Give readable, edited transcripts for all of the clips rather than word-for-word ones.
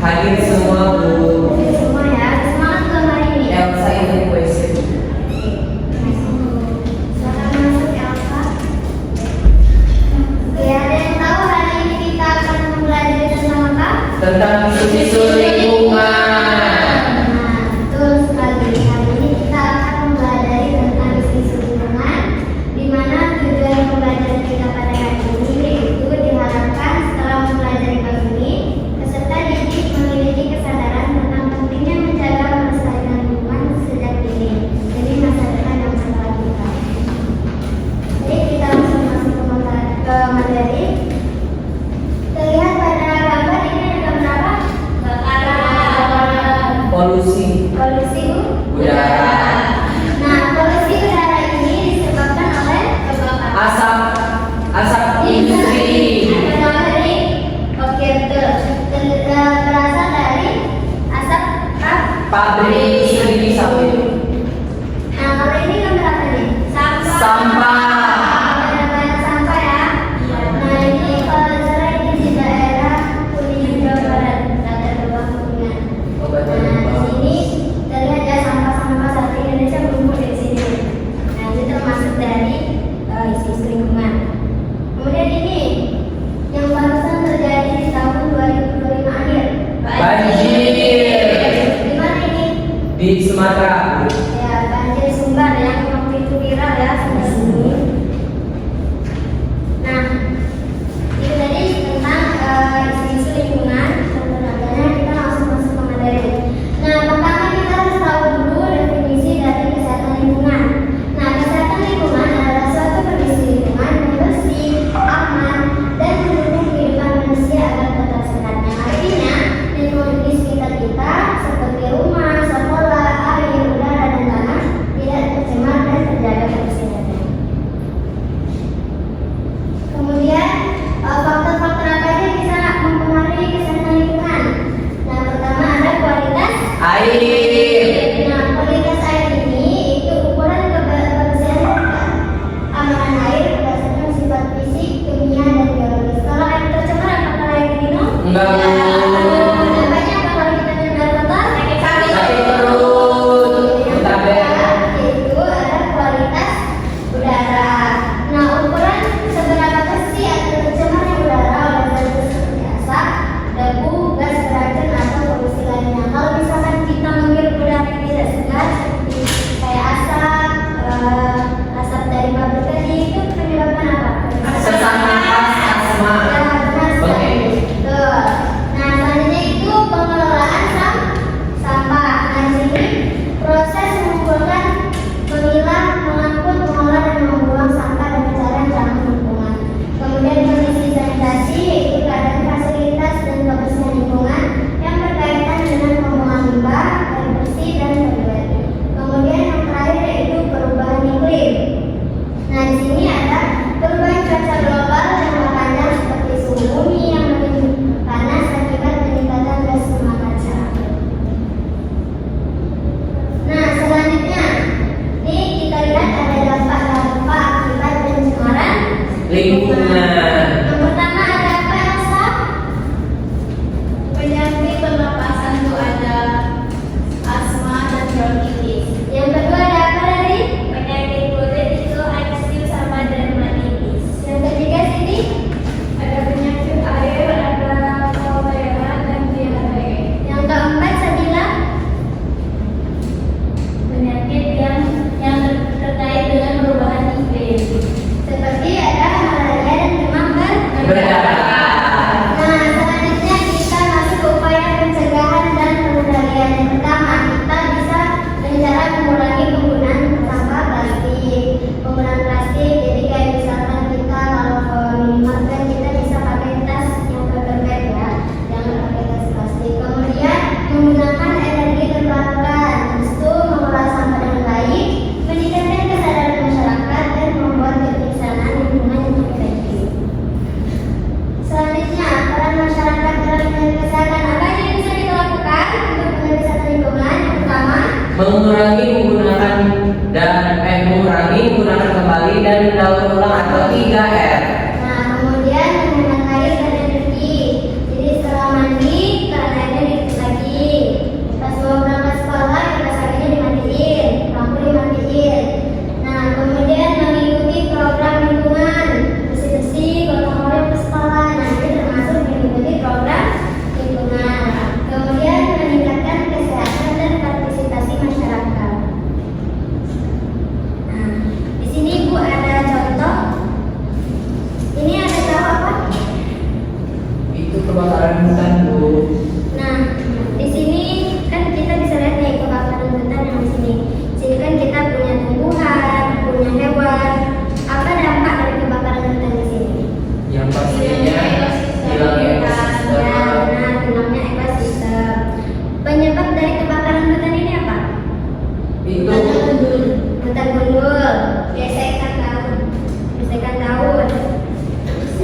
Hadir semua Bu. Hadir semua ya. Semangat untuk hari ini. Elsa itu puisi. Silakan masuk Elsa. Oke, ada yang tahu hari ini kita akan belajar tentang apa? Tentang isu-isu lingkungan. Nah, betul sekali. Hari ini kita akan mempelajari tentang isu-isu lingkungan, di mana tujuan pembelajaran kita pada hari ini yaitu diharapkan setelah mempelajari bab ini, peserta didik memiliki kesadaran tentang pentingnya menjaga melestarikan lingkungan sejak dini demi masa depan yang cerah kita. Jadi kita langsung masuk ke materi. Terlihat pada gambar ini ada gambar apa? Kebakaran. Polusi Udara. Nah, polusi udara ini disebabkan oleh kebakaran. asap industri. Ada gambar ini? Oke, betul. Berasal dari asap Pabrik industri sawit. Nah, kalau ini gambar apa nih? Sampah. Ada banyak sampah ya. Nah, ini kalau salah ini di daerah Kuningan Jawa Barat, ada Lubang Kuningan. Nah, di sini terlihat ya sampah-sampah satu Indonesia berkumpul di sini. Nah, itu termasuk dari isu-isu lingkungan. Kemudian ini yang barusan terjadi di tahun 2025 akhir. Banjir. Di mana ini? Di Sumatera. Ya, banjir Sumbar yang waktu itu viral ya sampai sini. Nah, itu tadi tentang isu-isu lingkungan. Sebenarnya kita langsung masuk ke materi. Nah, pertama kita harus tahu dulu definisi dari kesehatan lingkungan. Nah, kesehatan lingkungan adalah suatu kondisi lingkungan yang bersih, aman, dan mendukung kehidupan manusia agar tetap sehat. Yang artinya lingkungan di sekitar kita seperti rumah, sekolah, air, udara, dan tanah tidak tercemar dan terjaga kebersihannya. Kemudian faktor-faktor apa aja yang bisa mempengaruhi kesehatan lingkungan? Nah, pertama ada kualitas Air. Nah, kualitas air ini itu ukuran kebersihan dan keamanan air berdasarkan sifat fisik, kimia, dan biologis. Kalau air tercemar apakah layak diminum? Enggak. Dampaknya apa kalau kita minum air kotor? Sakit perut. Yang kedua yaitu ada kualitas udara. Nah, ukuran seberapa bersih atau tercemarnya udara oleh zat seperti asap, debu, gas beracun atau polusi lainnya. Kalau misalkan kita menghirup udara yang tidak segar seperti kayak asap dari pabrik tadi, itu menyebabkan apa? Sesak nafas, asma. Ya, benar sekali. Oke. Betul. Nah, selanjutnya itu pengelolaan sampah. Nah, di sini proses mengumpulkan, memilah, mengangkut, mengolah, dan membuang sampah dengan cara yang ramah lingkungan. Kemudian kondisi sanitasi yaitu keadaan fasilitas dan kebersihan lingkungan yang berkaitan dengan pembuangan limbah, air bersih, dan toilet. Kemudian yang terakhir yaitu perubahan iklim. Nah, di sini ada perubahan cuaca global jangka panjang seperti suhu bumi yang makin panas akibat peningkatan gas rumah kaca. Nah, selanjutnya ini kita lihat ada dampak-dampak akibat pencemaran Lingkungan. Yang pertama ada apa, Elsa? Penyakit pernapasan itu ada asma dan bronkitis. Yang kedua ada apa tadi? Penyakit kulit itu eksim sama dermatitis. Yang ketiga sini Ada penyakit air, ada kolera dan diare. yang keempat Sabila. Penyakit yang terkait dengan perubahan iklim. Seperti ada malaria dan demam Berdarah. Nah, selanjutnya kita masuk ke upaya pencegahan dan pengendalian. Yang pertama, kita bisa dengan cara mengurangi penggunaan sampah plastik. Penggunaan plastik, jadi kayak misalkan kita kalau ke minimarket kita bisa pakai tas yang paper bag ya, jangan pakai tas plastik. Kemudian menggunakan energi terbarukan, itu mengolah sampah dengan baik, meningkatkan kesadaran masyarakat dan membuat kebijaksanaan lingkungan yang efektif. Selanjutnya, peran masyarakat dalam menjaga kesehatan. Apa yang bisa kita lakukan untuk menjaga kesehatan lingkungan? Yang pertama, Mengurangi menggunakan kembali dan daur ulang atau 3R. nah kemudian menghemat air dan energi. Jadi setelah mandi, keran airnya Silakan Bu. Nah, di sini kan kita bisa lihat nih kebakaran hutan yang di sini. Sini kan kita punya tumbuhan, punya hewan. Apa dampak dari kebakaran hutan di sini? Yang pastinya hilangnya ekosistem. Ya, benar, hilangnya ekosistem. Penyebab dari kebakaran hutan ini apa? Itu Hutan gundul. Gesekan daun. Gesekan daun.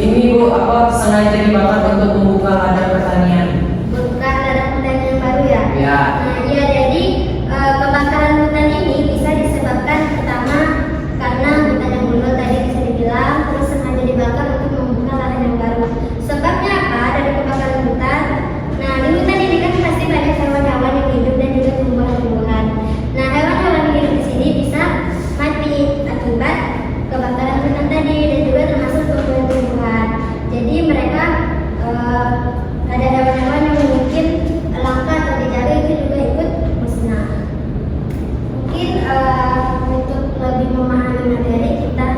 ini Bu apa sengaja dibakar untuk membuka ladang pertanian? Bukan ladang pertanian baru ya? Ya. Nah, iya jadi kebakaran hutan ini bisa disebabkan pertama karena hutan yang gundul tadi bisa dibilang, terus sengaja dibakar untuk membuka lahan yang baru. Sebabnya apa dari kebakaran hutan? Nah, di hutan ini kan pasti banyak hewan-hewan yang hidup dan juga tumbuhan-tumbuhan. Nah, hewan-hewan yang hidup di sini bisa mati akibat kebakaran hutan tadi dan juga termasuk tumbuhan-tumbuhan. Jadi mereka ada hewan-hewan yang mungkin langka atau dijaga itu juga ikut musnah. Mungkin untuk lebih memahami materi kita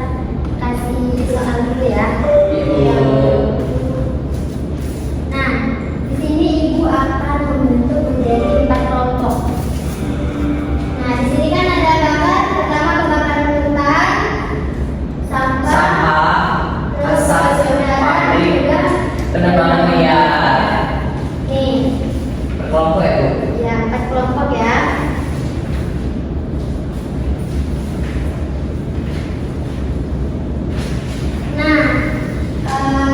kasih soal dulu ya. Nah, di sini ibu akan membentuk menjadi 4 kelompok. Nah, di sini kan ada gambar pertama kebakaran hutan, sampah, Sampah, terus asap, udara, dan pabrik, juga penerbangan liar. nih. Berkelompok ya Bu? Ya, 4 kelompok ya. Nah,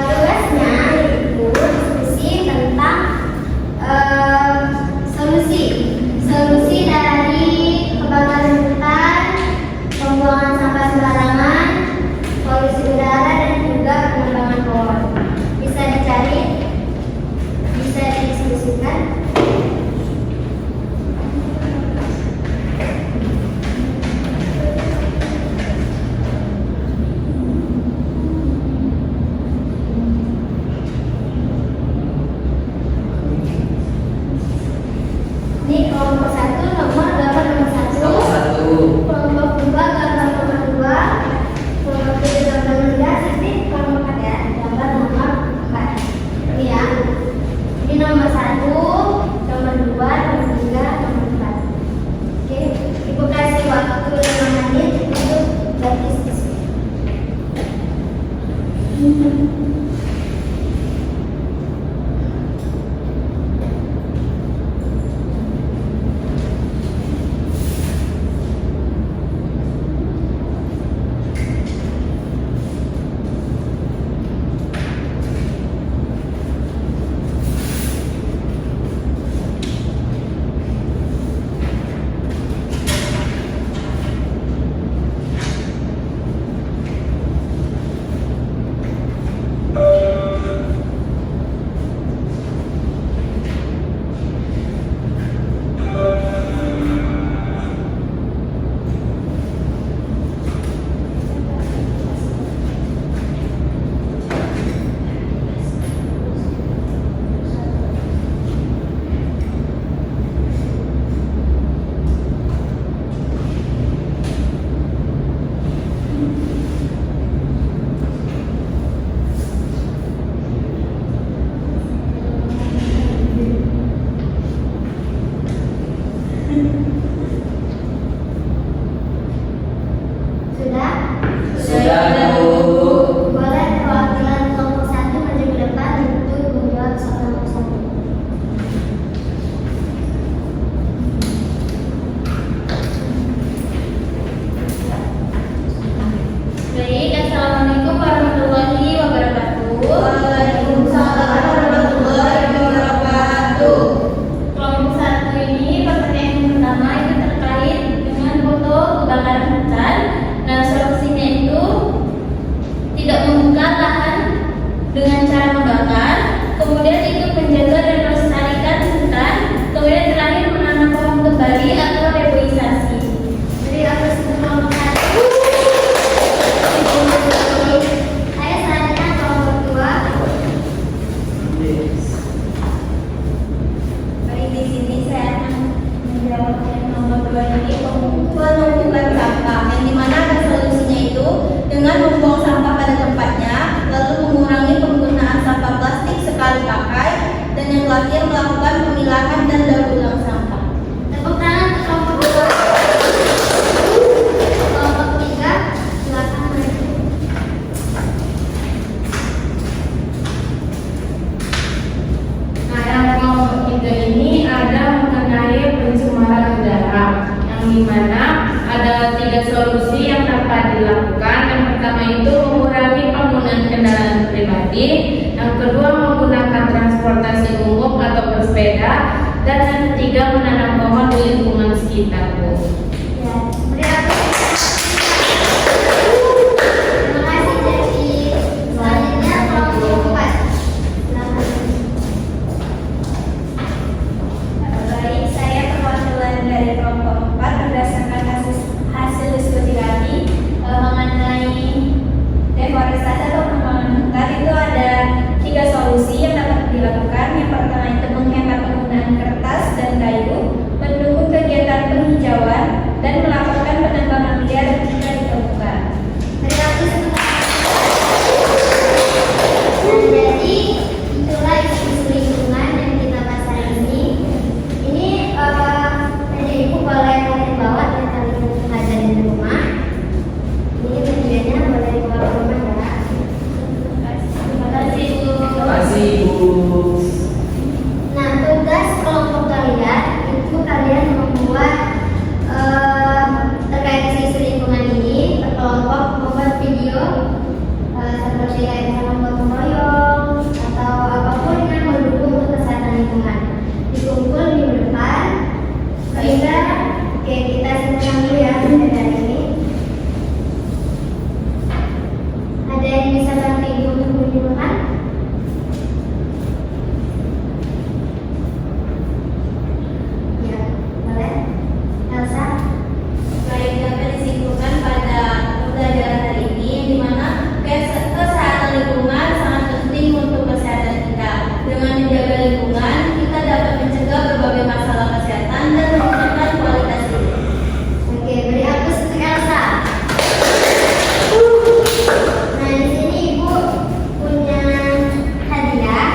tugasnya itu diskusi tentang solusi dari kebakaran hutan, pembuangan sampah sembarangan, polusi udara dan juga penebangan pohon. Bisa dicari, bisa didiskusikan. Ini kelompok 1 gambar nomor 1. Nomor 1. Kelompok 2 gambar nomor 2. Kelompok 3 gambar nomor 3. Sisi kelompok 4 ya. Gambar nomor 4. Ini ya. Ini nomor 1, nomor 2, nomor 3, nomor 4. Oke, Ibu kasih waktu 5 menit untuk berdiskusi. di mana ada 3 solusi yang dapat dilakukan. Yang pertama itu mengurangi penggunaan kendaraan pribadi, yang kedua menggunakan transportasi umum atau bersepeda, dan yang ketiga menanam pohon di lingkungan sekitar, Bu. Ya, beri apresiasi. Terima kasih, Jadi. Selanjutnya kelompok 4. Silakan. Baik, saya perwakilan dari kelompok 4 berdasarkan hasil diskusi kami mengenai deforestasi atau pengembangan hutan. Itu ada 3 solusi yang dapat dilakukan. Yang pertama itu menghemat penggunaan kertas dan kayu, mendukung kegiatan penghijauan, dan melakukan penebangan liar jika ditemukan. Beri apresiasi. Nah, jadi itulah isu-isu lingkungan yang kita bahas hari ini. Ini jadi ibu boleh kalian bawa dan kalian belajar di rumah. Ini tujuannya boleh bawa ke rumah ya. Terima kasih, Bu. Terima kasih Ibu. Nah, tugas kelompok kalian itu kalian membuat terkait isu lingkungan ini, berkelompok membuat video seperti kayak membuat pemroyong atau apapun yang mendukung untuk kesehatan lingkungan. Dikumpul minggu depan, sehingga kita simpan dulu ya dari ini. Ada yang bisa bantu ibu untuk menyimpulkan? Ya, boleh. Elsa? Baik, dapat disimpulkan pada pembelajaran hari ini, di mana kesehatan lingkungan sangat penting untuk kesehatan kita. Dengan menjaga lingkungan, kita dapat mencegah berbagai masalah kesehatan dan meningkatkan kualitas hidup. Oke, beri aplaus untuk Elsa. Nah, di sini ibu punya hadiah.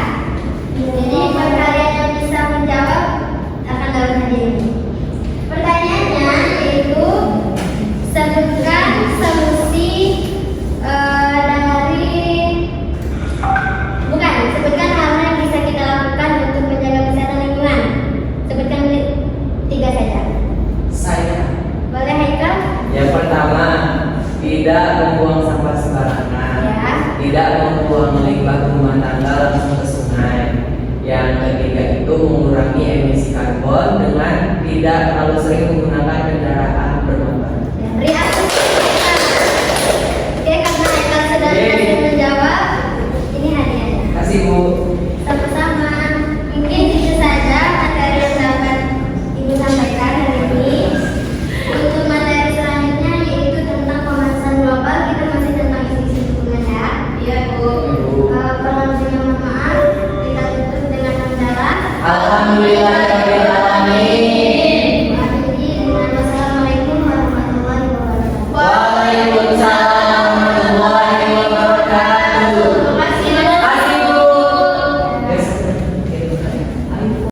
Jadi buat kalian yang bisa menjawab akan dapat hadiah ini. Pertanyaannya yaitu sebutkan solusi sebutkan hal yang bisa kita lakukan untuk menjaga kesehatan lingkungan. Sebutkan 3 saja. Saya. Boleh, Haikal? Yang pertama, tidak membuang sampah sembarangan. Ya. Tidak membuang limbah rumah tangga langsung ke sungai. Yang ketiga itu mengurangi emisi karbon dengan tidak terlalu sering menggunakan kendaraan bermotor. Ya, beri aplaus. Oke, karena Haikal sudah berhasil menjawab, ini hadiahnya. Terima kasih Bu. Sama-sama. Mungkin itu saja materi yang dapat ibu sampaikan hari ini. Untuk materi selanjutnya yaitu tentang pemanasan global, kita masih tentang isu-isu lingkungan ya. Iya, Bu. Kalau punya mohon maaf, kita tutup dengan hamdalah. Alhamdulillah.